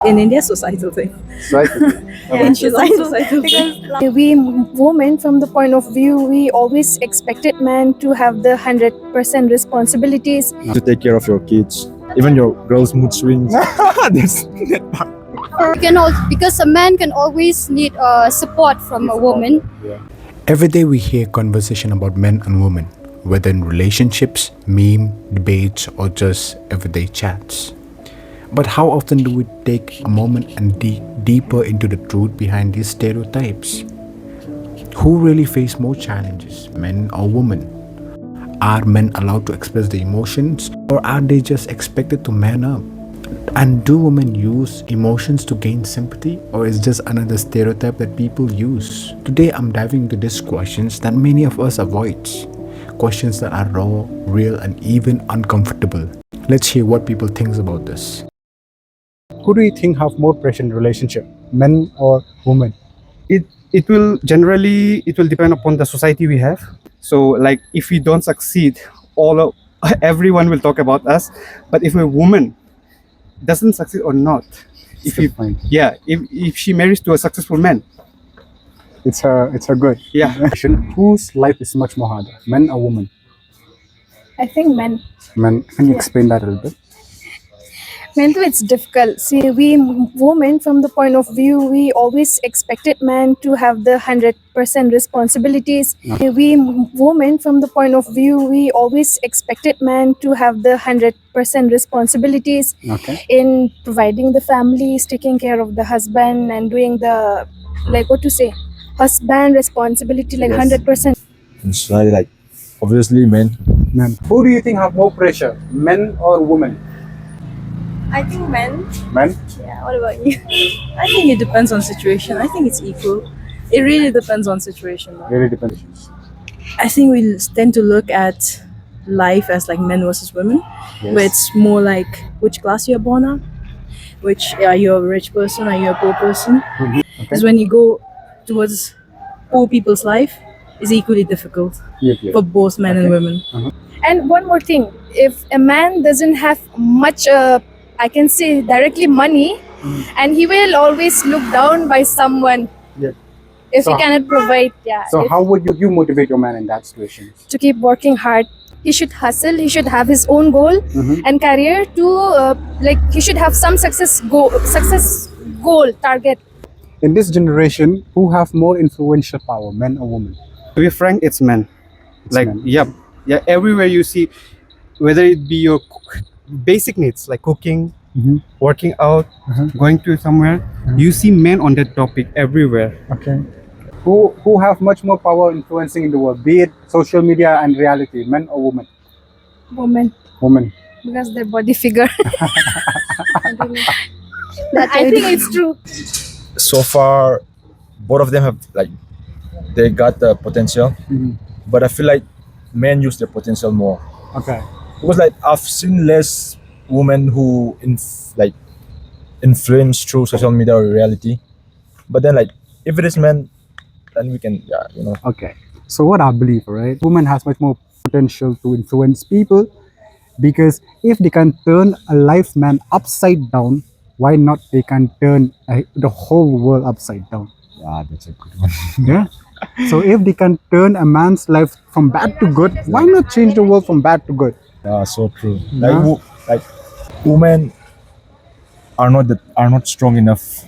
In India, societal thing. Society. In Sri Lanka, societal thing. Because we women, from the point of view, we always expected men to have the 100% responsibilities. To take care of your kids, even your girls' mood swings. There's that part. Because a man can always need support from a woman. Every day we hear conversation about men and women, whether in relationships, meme, debates, or just everyday chats. But how often do we take a moment and dig deeper into the truth behind these stereotypes? Who really face more challenges, men or women? Are men allowed to express their emotions, or are they just expected to man up? And do women use emotions to gain sympathy, or is just another stereotype that people use? Today I'm diving into these questions that many of us avoid. Questions that are raw, real, and even uncomfortable. Let's hear what people think about this. Who do you think have more pressure in relationship, men or women? It will depend upon the society we have. So like if we don't succeed, everyone will talk about us. But if a woman doesn't succeed or not, if she marries to a successful man, It's a good. yeah. Whose life is much more harder, men or women? I think men. Men. Can you explain that a little bit? Mentally, it's difficult. See, we women, from the point of view, we always expected men to have the 100% responsibilities. We women, from the point of view, we always expected men to have the 100% responsibilities Okay. in providing the families, taking care of the husband, and doing the husband responsibility like Yes. 100%. In society, like obviously men. Men. Who do you think have more pressure, men or women? I think men. Men. Yeah, what about you? I think it depends on situation. I think it's equal. It really depends on situation. Though. Really depends. I think we tend to look at life as like men versus women, where it's more like which class you're born on, which are you a rich person, are you a poor person? Because when you go towards poor people's life, it's equally difficult for both men and women. And one more thing, if a man doesn't have much, I can say directly money, and he will always look down by someone Yeah. if So- he cannot provide. So how would you motivate your man in that situation? To keep working hard, he should hustle. He should have his own goal and career to he should have some success goal target. In this generation, who have more influential power, men or women? To be frank, it's men. It's Like men. yeah. Everywhere you see, whether it be your basic needs like cooking, working out, going to somewhere, you see men on that topic everywhere. Okay. Who have much more power influencing in the world, be it social media and reality, men or women? Women, Women. because their body figure. I think it's true. So far, both of them have they got the potential, but I feel like men use their potential more. Okay. Because I've seen less women who influence through social media or reality, but then if it is men, then we can Okay. So what I believe, right? Women has much more potential to influence people, because if they can turn a life man upside down, why not they can turn the whole world upside down? Yeah, that's a good one. Yeah. So if they can turn a man's life from bad to good, why not change the world from bad to good? Yeah, so true. Yeah. Women are not strong enough.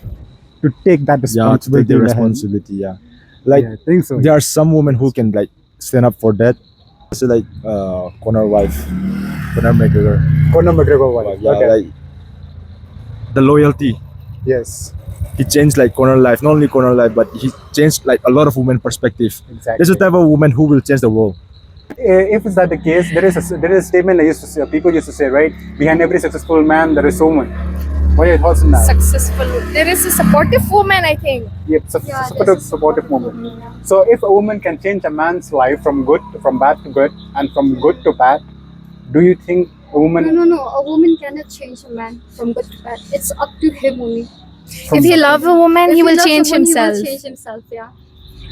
To take that Yeah, to take responsibility. the in their hand. responsibility. Yeah, Yeah, I think so. there are some women who can stand up for that. So Conor McGregor. Conor McGregor wife. Yeah, Okay. The loyalty. Yes. He changed Conor life, not only Conor life, but he changed a lot of women perspective. Exactly. There's a type of woman who will change the world. If is that the case, there is a statement I used to say, people used to say, right? Behind every successful man, there is a woman. What are your thoughts on that? Successful. There is a supportive woman, I think. Yep, supportive woman. So if a woman can change a man's life from bad to good, and from good to bad, do you think a woman? No. A woman cannot change a man from good to bad. It's up to him only. If he loves a woman, If he will loves change someone, himself. He will change himself. Yeah.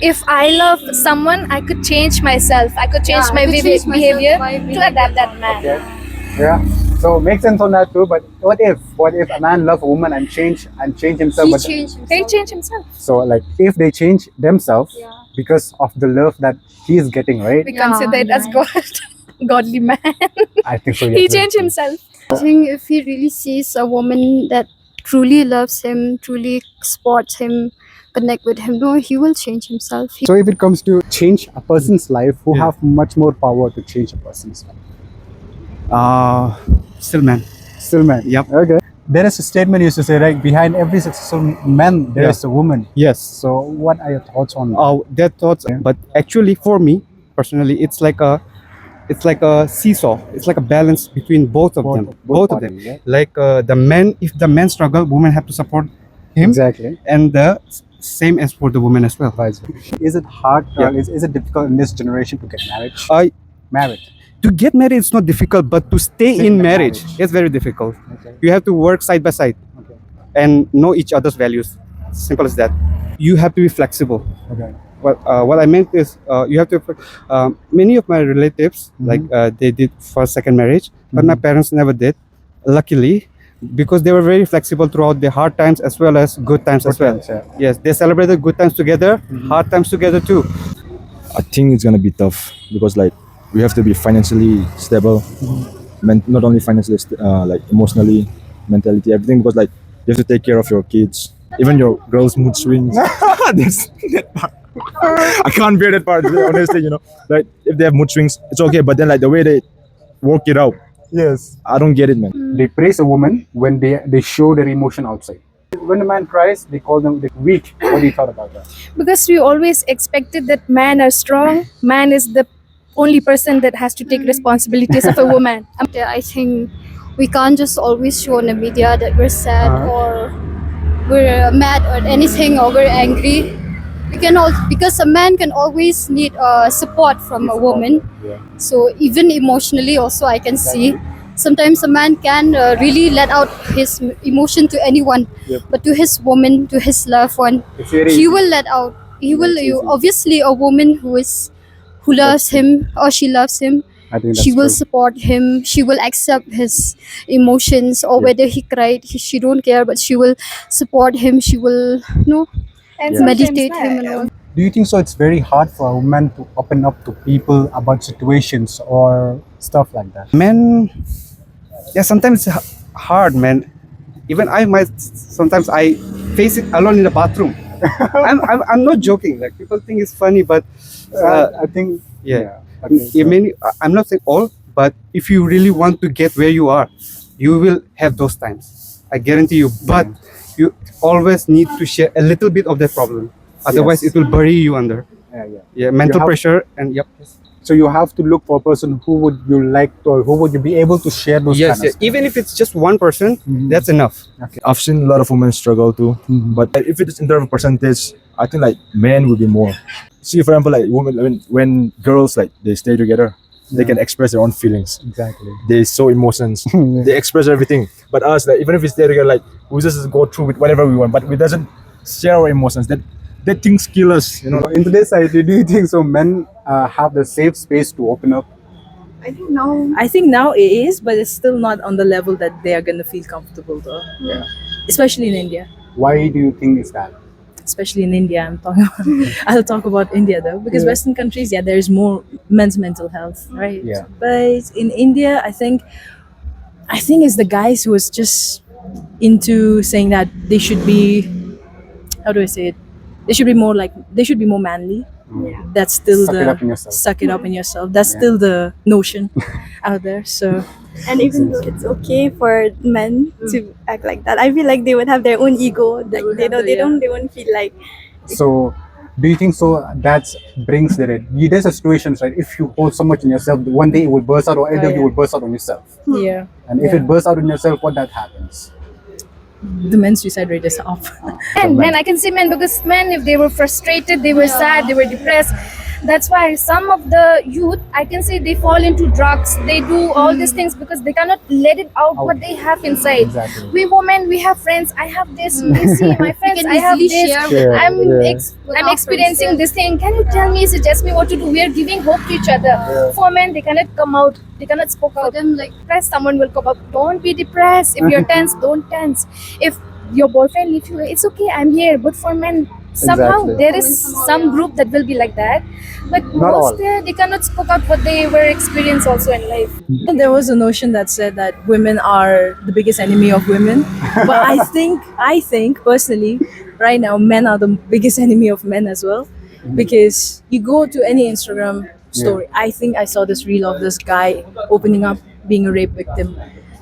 If I love someone, I could change myself. I could change Yeah, my I could change myself behavior by to being adapt that man. Yeah. So makes sense on that too. But what if a man love a woman and change himself? He But changed They himself. change himself. so like if they change themselves Yeah. because of the love that he is getting, right? We consider it as God, godly man. I think so. He yes, changed himself. I think if he really sees a woman that truly loves him, truly supports him, connect with him, no, he will change himself. So if it comes to change a person's life, who Yeah. have much more power to change a person's life? Still man. Still man. Yep. Okay. There is a statement used to say, right, behind every successful man, there Yeah. is a woman. Yes. So what are your thoughts on that? Their thoughts, but actually for me personally, it's like a seesaw. It's like a balance between both of them. Both of them. parties, yeah? Like the man, if the man struggle, women have to support him, Exactly. and the same as for the woman as well. Vice versa. Is it hard? Yeah. Is it difficult in this generation to get married? I Married. To get married, it's not difficult, but to stay Stay in in the marriage, marriage. it's very difficult. Okay. You have to work side by side Okay. and know each other's values. Simple as that. You have to be flexible. Okay. What I meant is you have to. Many of my relatives, like they did first, second marriage, but my parents never did. Luckily, because they were very flexible throughout the hard times as well as good times as well. times, yeah. Yes, they celebrated good times together, hard times together too. I think it's gonna be tough because like we have to be financially stable, not only financially, like emotionally, mentality, everything. Because like you have to take care of your kids, even your girls' mood swings. that part. I can't bear that part, honestly. Like if they have mood swings, it's okay. But then like the way they work it out, Yes. I don't get it, man. They praise a woman when they show their emotion outside. When a man cries, they call them weak. What do you thought about that? Because we always expected that men are strong. Man is the only person that has to take responsibilities of a woman. I think we can't just always show on the media that we're sad or we're mad or anything or we're angry. We can all, because a man can always need support from a woman. Yeah. So even emotionally also I can see sometimes a man can really let out his emotion to anyone, Yep. but to his woman, to his loved one, It's very he will let out. He will. That's easy. Obviously, a woman who loves him or she loves him, I think that's she will true. support him. She will accept his emotions, or Yeah. whether he cried, she don't care, but she will support him. She will, And meditate sometimes, him and all. Do you think so? It's very hard for a woman to open up to people about situations or stuff like that. Men, yeah, sometimes it's hard, man. Even I might sometimes I face it alone in the bathroom. I'm not joking. Like people think it's funny, but I think yeah. okay, so- I'm not saying all, but if you really want to get where you are, you will have those times. I guarantee you. But you always need to share a little bit of that problem. Otherwise, Yes. it will bury you under. yeah. Yeah, mental have- pressure and yep. So you have to look for a person who would you like to, or who would you be able to share those Yes, kind yes. Even if it's just one person, that's enough. I've seen a lot of women struggle too, but if it is in terms of percentage, I think like men will be more. See, for example, like women when girls like they stay together, they can express their own feelings. Exactly. They show emotions. They express everything. But us, like even if we stay together, like we just go through with whatever we want, but we doesn't share our emotions. That things kill us. In today's society, do you think so? Men have the safe space to open up. I think now it is, but it's still not on the level that they are gonna feel comfortable though. Yeah. Especially in India. Why do you think is that? Especially in India, I'm talking. I'll talk about India though, because Western countries, there is more men's mental health, right? Yeah. But in India, I think it's the guys who is just into saying that they should be. How do I say it? They should be more manly. That's still Suck it up in yourself. suck it up in yourself. That's still the notion out there. So And even though it's okay for men to act like that, I feel like they would have their own ego. Like would they have don't, their- they won't feel like So, do you think so? That brings there's a situation, right? If you hold so much in yourself, one day it will burst out, or either you will burst out on yourself. yeah, And if it bursts out on yourself, what that happens? the men's suicide rate is up. Men, I can say men, because men, if they were frustrated, they were sad, they were depressed, That's why some of the youth, I can say, they fall into drugs. They do all these things because they cannot let it out what they have inside. Exactly. We women, we have friends. I have this. You see, my friends, can I have easily this. share Share. I'm Yeah. with I'm our experiencing friends, this thing. Can you tell me, suggest me what to do? We are giving hope to each other. For men, they cannot come out. They cannot spoke For out. them, like, Depressed, someone will come up. Don't be depressed. If you're tense, don't tense. If your boyfriend leaves you, it's okay. I'm here. But for men, somehow Exactly. there is some group that will be like that. But Not all. most they cannot spoke out what they were experienced also in life. And there was a notion that said that women are the biggest enemy of women. But I think personally, right now, men are the biggest enemy of men as well. Because you go to any Instagram story, I think I saw this reel of this guy opening up being a rape victim.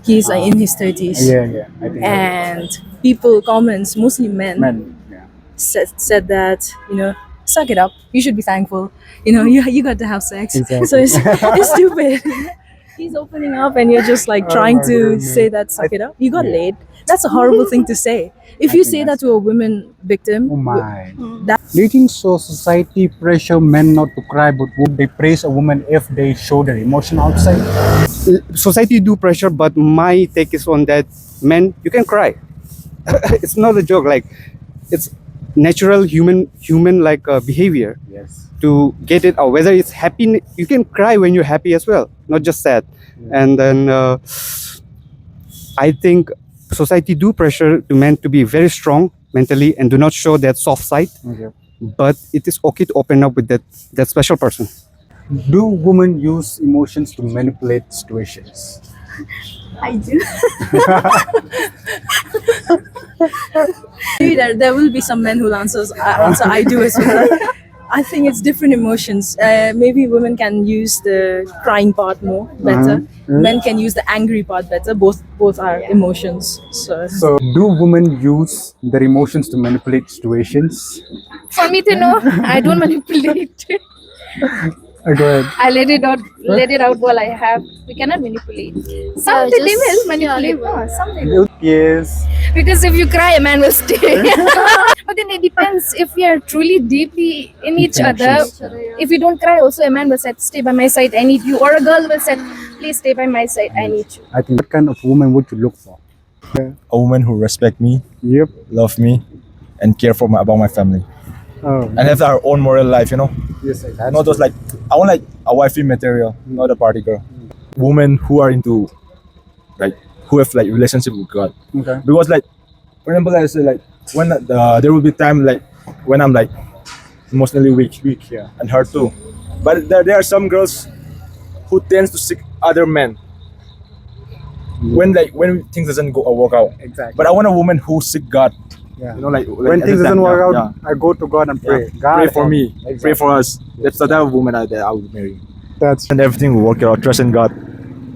He's in his 30s. Yeah. I think And people, comments, mostly men, men. Yeah. said that, suck it up. You should be thankful. You got to have sex. Exactly. So it's stupid. He's opening up and you're just like Oh trying my to goodness. say that suck it up. You got Yeah. laid. That's a horrible thing to say. If I you think say that that's- to a woman victim, Oh my. that Do you think so society pressure men not to cry, but would they praise a woman if they show their emotion outside? Society do pressure, but my take is on that. Men, you can cry. It's not a joke. Like, it's natural human like behavior Yes. to get it out. Whether it's happy, you can cry when you're happy as well, not just sad. And then I think society do pressure to men to be very strong mentally and do not show that soft side. Okay. But it is okay to open up with that special person. Do women use emotions to manipulate situations? I do. maybe there will be some men who answer I do as well. I think it's different emotions. Maybe women can use the crying part more better. Men can use the angry part better. Both are emotions. So, do women use their emotions to manipulate situations? For me to know, I don't manipulate. Go ahead. I let it out while I have. We cannot manipulate. Some they just- will manipulate. yeah, they will. Some they will. Yes. Because if you cry, a man will stay. But then it depends if we are truly deeply in each other. If you don't cry, also a man will say, "Stay by my side, I need you," or a girl will say, "Please stay by my side, I need you." I think what kind of woman would you look for? A woman who respect me, Yep. love me, and care for about my family, Oh, and have our own moral life. yes, that's Not just like I want like a wifey material, not a party girl. Women who are into like who have like relationship with God. okay. Because like for example, I say like when there will be time like when I'm like emotionally weak Yeah. and hurt too. But there are some girls who tends to seek other men when things doesn't go work out. Exactly. But I want a woman who seek God. Yeah. Like When every things time, doesn't work yeah, out, I go to God and yeah. pray. Yeah. God Pray for help. me. Exactly. Pray for us. That's the type of woman that I would marry. That's And everything will work out. Trust in God.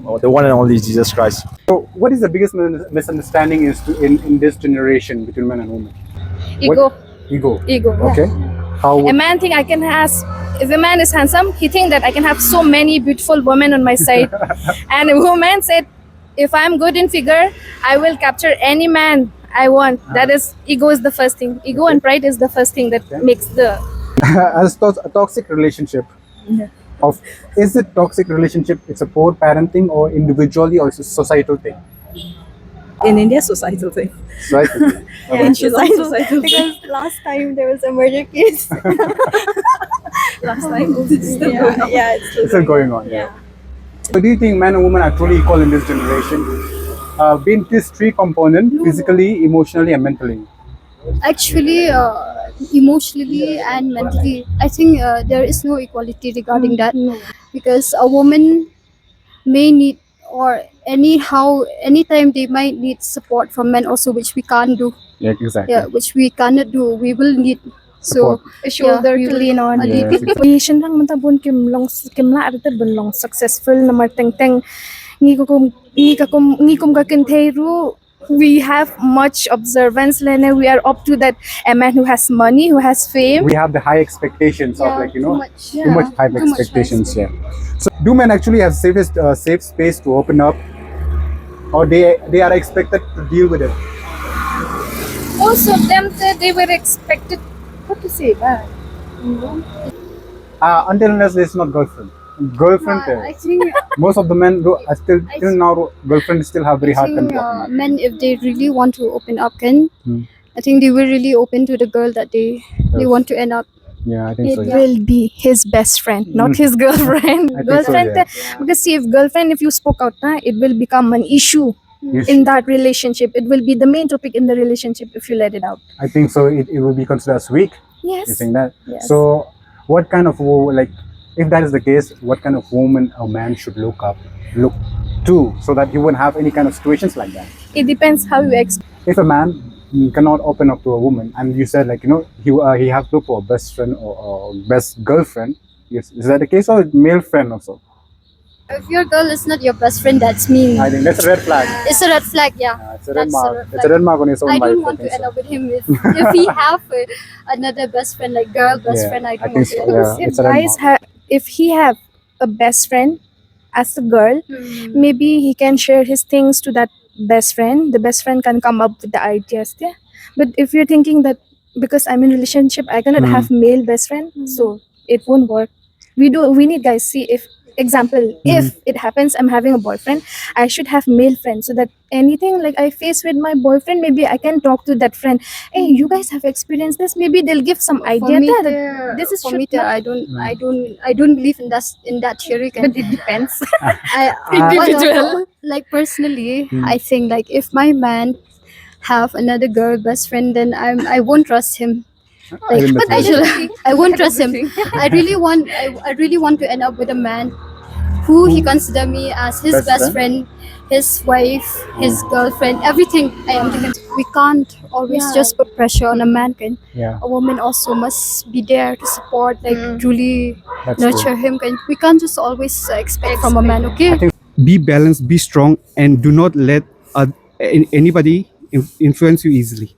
Oh, the one and only Jesus Christ. so. What is the biggest misunderstanding in this generation between men and women? Ego. Ego. Ego. Okay. How? A man think I can have. If a man is handsome, he think that I can have so many beautiful women on my side. And a woman said, if I'm good in figure, I will capture any man I want. That is, ego is the first thing. Ego and pride is the first thing that makes the. As a toxic relationship. Is it toxic relationship? It's a poor parenting, or individually, or it's a societal thing. in India, societal thing. Societal thing. Yeah, It's just societal. societal. Because last time there was a murder case. Last time, it's still going on. Yeah, it's still It's still going on. Yeah. So do you think men and women are truly equal in this generation? Being this three component: physically, emotionally, and mentally. Actually, emotionally and mentally, I think there is no equality regarding that, because a woman may need, or anytime they might need support from men also, which we can't do. Yeah, exactly. Yeah, which we cannot do. We will need. So A shoulder we to will- lean on. Yes, exactly. Position lang man tabon kim la arita belong successful na marteng teng ngi kum ka kinteru. We have much observance lene. We are up to that. A man who has money, who has fame. We have the high expectations of Yeah, too much high too much expectations. Yeah. So do men actually have safe space to open up, or they are expected to deal with it? Most of them said they were expected. What to say? Until unless it's not girlfriend. Girlfriend. I think Most of the men are still till now girlfriend still have very I hard think control. men, if they really want to open up, can Hmm. I think they will really open to the girl that they Yes. want to end up. Yeah, I think It so. Yeah. will be his best friend, not his girlfriend. I think so, Girlfriend, yeah. because see, if girlfriend, if you spoke out, it will become an issue Yes. in that relationship. It will be the main topic in the relationship if you let it out. I think so. It will be considered as weak. You Yes. think that? Yes. So, what kind of like, if that is the case, what kind of woman a man should look to, so that he won't have any kind of situations like that? It depends how you If a man cannot open up to a woman, and you said like he have to look for a best friend or best girlfriend. Yes, is that the case, or male friend also? If your girl is not your best friend, that's mean. I think that's a red flag. It's a red flag, yeah. It's a red That's mark. a red It's a red mark on his own I life. don't want think to end so. up with him if he have another best friend, like girl best Yeah, friend. I I don't think want so, to end up. yeah. if it's a red guys mark. if he have a best friend as a girl, Hmm. maybe he can share his things to that best friend. The best friend can come up with the ideas. Yeah. But if you're thinking that because I'm in relationship, I cannot have male best friend, so it won't work. We need guys. See, if example, if it happens, I'm having a boyfriend, I should have male friends so that anything like I face with my boyfriend, maybe I can talk to that friend. Hey, you guys have experienced this. Maybe they'll give some For idea me, that this is for should me. not- I don't believe in that theory. but it depends. Individual. Like personally, I think like if my man have another girl best friend, then I won't trust him. I Like, think but that's I won't trust him. I really want to end up with a man who he consider me as his Best best friend, his wife, his girlfriend, everything I am to him. We can't always Yeah. just put pressure on a man. Can Yeah, a woman also must be there to support, like truly that's nurture him. We can't just always expect from a man. Okay. Be balanced, be strong, and do not let anybody influence you easily.